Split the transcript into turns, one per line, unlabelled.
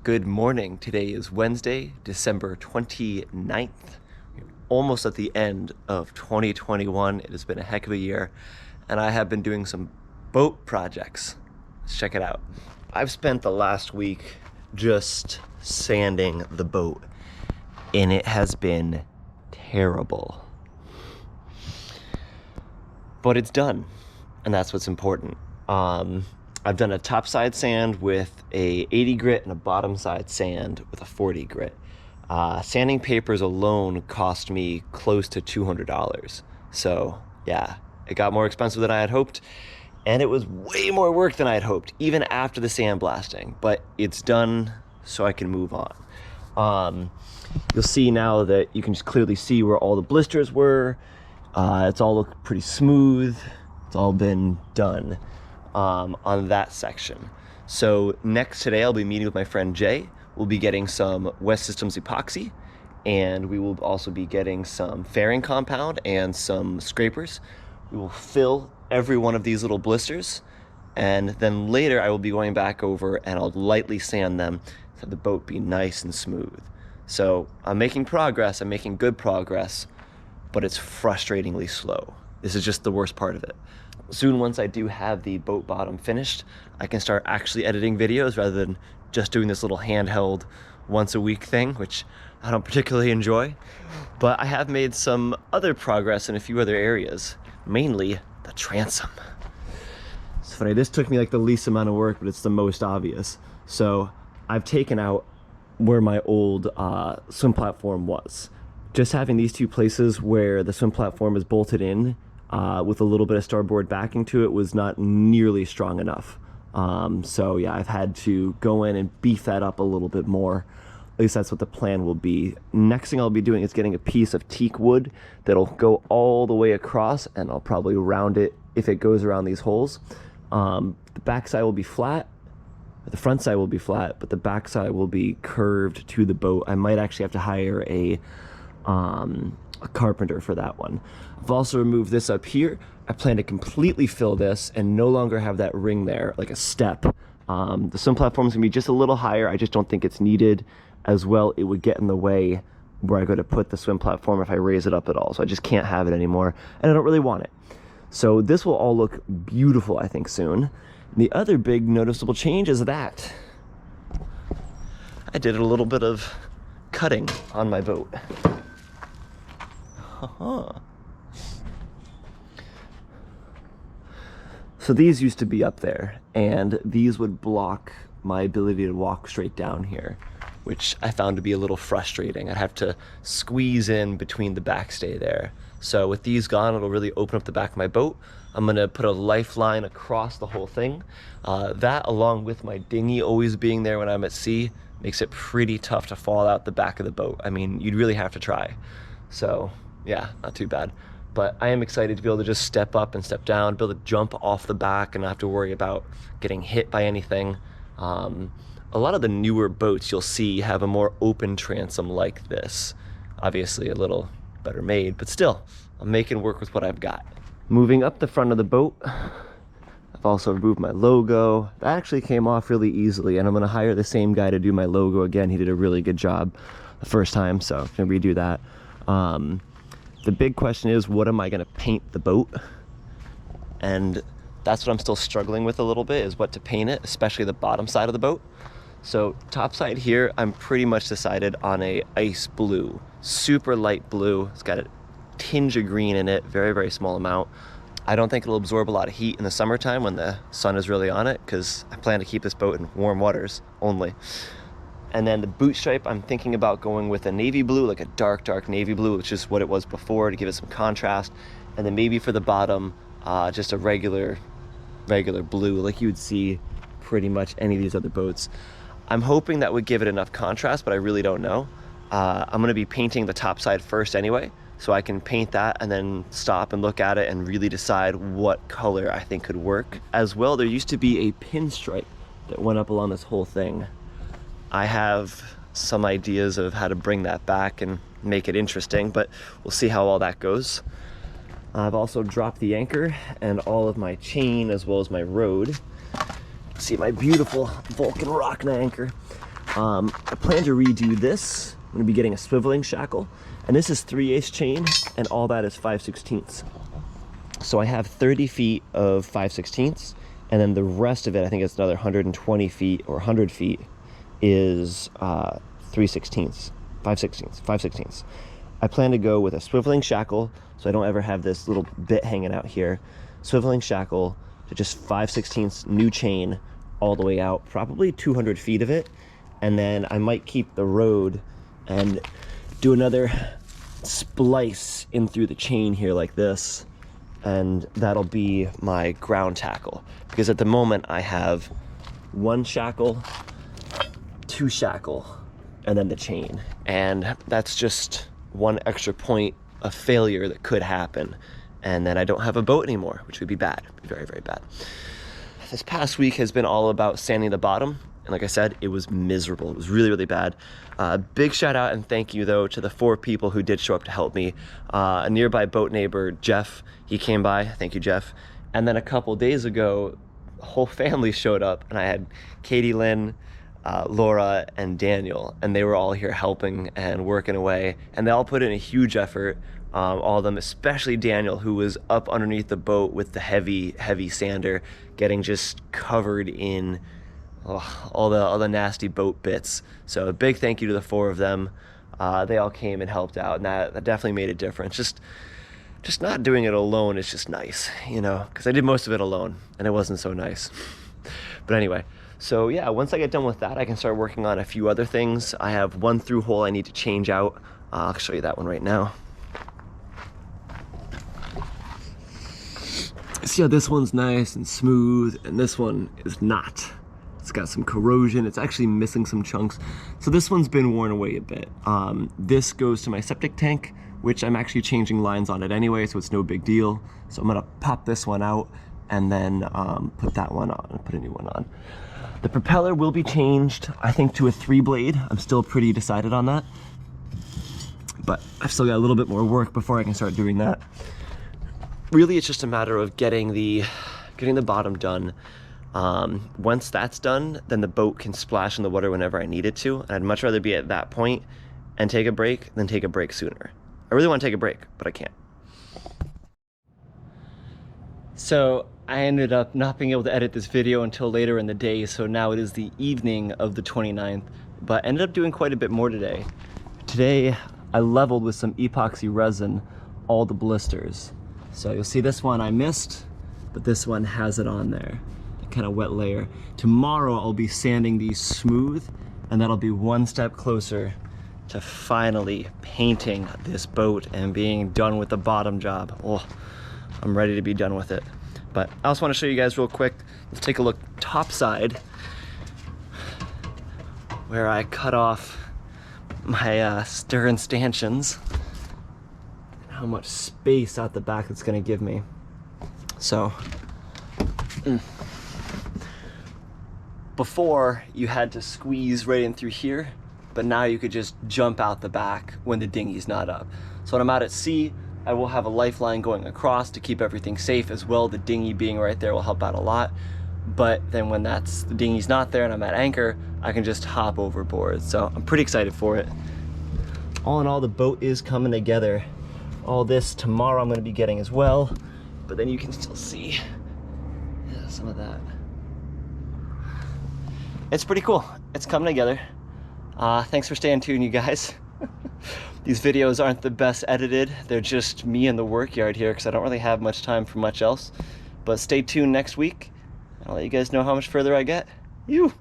Good morning. Today is Wednesday, December 29th. We're almost at the end of 2021. It has been a heck of a year, and I have been doing some boat projects. Let's check it out. I've spent the last week just sanding the boat, and it has been terrible. But it's done, and that's what's important. I've done a topside sand with a 80 grit and a bottom side sand with a 40 grit. Sanding papers alone cost me close to $200. So yeah, it got more expensive than I had hoped, and it was way more work than I had hoped, even after the sandblasting, but it's done so I can move on. You'll see now that you can just clearly see where all the blisters were. It's all looked pretty smooth. It's all been done. On that section. So next today I'll be meeting with my friend Jay. We'll be getting some West Systems epoxy, and we will also be getting some fairing compound and some scrapers. We will fill every one of these little blisters, and then later I will be going back over and I'll lightly sand them to have the boat be nice and smooth. So I'm making progress, I'm making good progress, but it's frustratingly slow. This is just the worst part of it. Soon, once I do have the boat bottom finished, I can start actually editing videos rather than just doing this little handheld once a week thing, which I don't particularly enjoy. But I have made some other progress in a few other areas, mainly the transom. It's funny, this took me like the least amount of work, but it's the most obvious. So I've taken out where my old swim platform was. Just having these two places where the swim platform is bolted in with a little bit of starboard backing to it was not nearly strong enough. So yeah, I've had to go in and beef that up a little bit more. At least that's what the plan will be. Next thing I'll be doing is getting a piece of teak wood that'll go all the way across, and I'll probably round it if it goes around these holes. The back side will be flat. The front side will be flat, but the back side will be curved to the boat. I might actually have to hire a carpenter for that one. I've also removed this up here. I plan to completely fill this and no longer have that ring there, like a step. The swim platform is gonna be just a little higher. I just don't think it's needed. As well, it would get in the way where I go to put the swim platform if I raise it up at all. So I just can't have it anymore, and I don't really want it. So this will all look beautiful, I think, soon. The other big noticeable change is that I did a little bit of cutting on my boat. So these used to be up there, and these would block my ability to walk straight down here, which I found to be a little frustrating. I'd have to squeeze in between the backstay there. So with these gone, it'll really open up the back of my boat. I'm gonna put a lifeline across the whole thing. That, along with my dinghy always being there when I'm at sea, makes it pretty tough to fall out the back of the boat. I mean, you'd really have to try. So yeah, not too bad. But I am excited to be able to just step up and step down, be able to jump off the back and not have to worry about getting hit by anything. A lot of the newer boats you'll see have a more open transom like this. Obviously a little better made, but still, I'm making work with what I've got. Moving up the front of the boat, I've also removed my logo. That actually came off really easily, and I'm gonna hire the same guy to do my logo again. He did a really good job the first time, so I'm gonna redo that. The big question is, what am I gonna paint the boat? And that's what I'm still struggling with a little bit, is what to paint it, especially the bottom side of the boat. So top side here, I'm pretty much decided on a ice blue, super light blue. It's got a tinge of green in it, very, very small amount. I don't think it'll absorb a lot of heat in the summertime when the sun is really on it, because I plan to keep this boat in warm waters only. And then the boot stripe, I'm thinking about going with a navy blue, like a dark, dark navy blue, which is what it was before, to give it some contrast. And then maybe for the bottom, just a regular blue, like you would see pretty much any of these other boats. I'm hoping that would give it enough contrast, but I really don't know. I'm gonna be painting the top side first anyway, so I can paint that and then stop and look at it and really decide what color I think could work. As well, there used to be a pinstripe that went up along this whole thing. I have some ideas of how to bring that back and make it interesting, but we'll see how all that goes. I've also dropped the anchor and all of my chain as well as my rod. See my beautiful Vulcan rock anchor. I plan to redo this. I'm gonna be getting a swiveling shackle, and this is 3/8 chain, and all that is 5/16. So I have 30 feet of 5/16, and then the rest of it, I think it's another 120 feet or 100 feet, is 3/16, 5/16. I plan to go with a swiveling shackle, so I don't ever have this little bit hanging out here. Swiveling shackle to just 5/16 new chain all the way out, probably 200 feet of it. And then I might keep the road and do another splice in through the chain here like this. And that'll be my ground tackle. Because at the moment I have 1 shackle, 2 shackle, and then the chain. And that's just 1 extra point of failure that could happen. And then I don't have a boat anymore, which would be bad, very, very bad. This past week has been all about sanding the bottom. And like I said, it was miserable. It was really, really bad. Big shout out and thank you though to the 4 people who did show up to help me. A nearby boat neighbor, Jeff, he came by. Thank you, Jeff. And then a couple days ago, the whole family showed up, and I had Katie Lynn, Laura, and Daniel, and they were all here helping and working away. And they all put in a huge effort. All of them, especially Daniel, who was up underneath the boat with the heavy sander, getting just covered in all the nasty boat bits. So a big thank you to the 4 of them. They all came and helped out, and that definitely made a difference. Just not doing it alone is just nice, you know, because I did most of it alone, and it wasn't so nice. But anyway, so yeah, once I get done with that, I can start working on a few other things. I have 1 through hole I need to change out. I'll show you that one right now. See how this one's nice and smooth, and this one is not. It's got some corrosion. It's actually missing some chunks. So this one's been worn away a bit. This goes to my septic tank, which I'm actually changing lines on it anyway, so it's no big deal. So I'm gonna pop this one out and then put that one on and put a new one on. The propeller will be changed, I think, to a 3-blade. I'm still pretty decided on that, but I've still got a little bit more work before I can start doing that. Really, it's just a matter of getting the bottom done. Once that's done, then the boat can splash in the water whenever I need it to. And I'd much rather be at that point and take a break than take a break sooner. I really want to take a break, but I can't. So I ended up not being able to edit this video until later in the day, so now it is the evening of the 29th, but ended up doing quite a bit more today. Today, I leveled with some epoxy resin all the blisters. So you'll see this one I missed, but this one has it on there, a kind of wet layer. Tomorrow I'll be sanding these smooth, and that'll be 1 step closer to finally painting this boat and being done with the bottom job. Oh, I'm ready to be done with it. But I also want to show you guys real quick. Let's take a look topside, where I cut off my stern stanchions. How much space out the back it's going to give me. So before you had to squeeze right in through here, but now you could just jump out the back when the dinghy's not up. So when I'm out at sea, I will have a lifeline going across to keep everything safe as well. The dinghy being right there will help out a lot. But then when the dinghy's not there and I'm at anchor, I can just hop overboard. So I'm pretty excited for it. All in all, the boat is coming together. All this tomorrow I'm going to be getting as well, but then you can still see some of that. It's pretty cool. It's coming together. Thanks for staying tuned, you guys. These videos aren't the best edited. They're just me in the work yard here because I don't really have much time for much else. But stay tuned next week. I'll let you guys know how much further I get. You.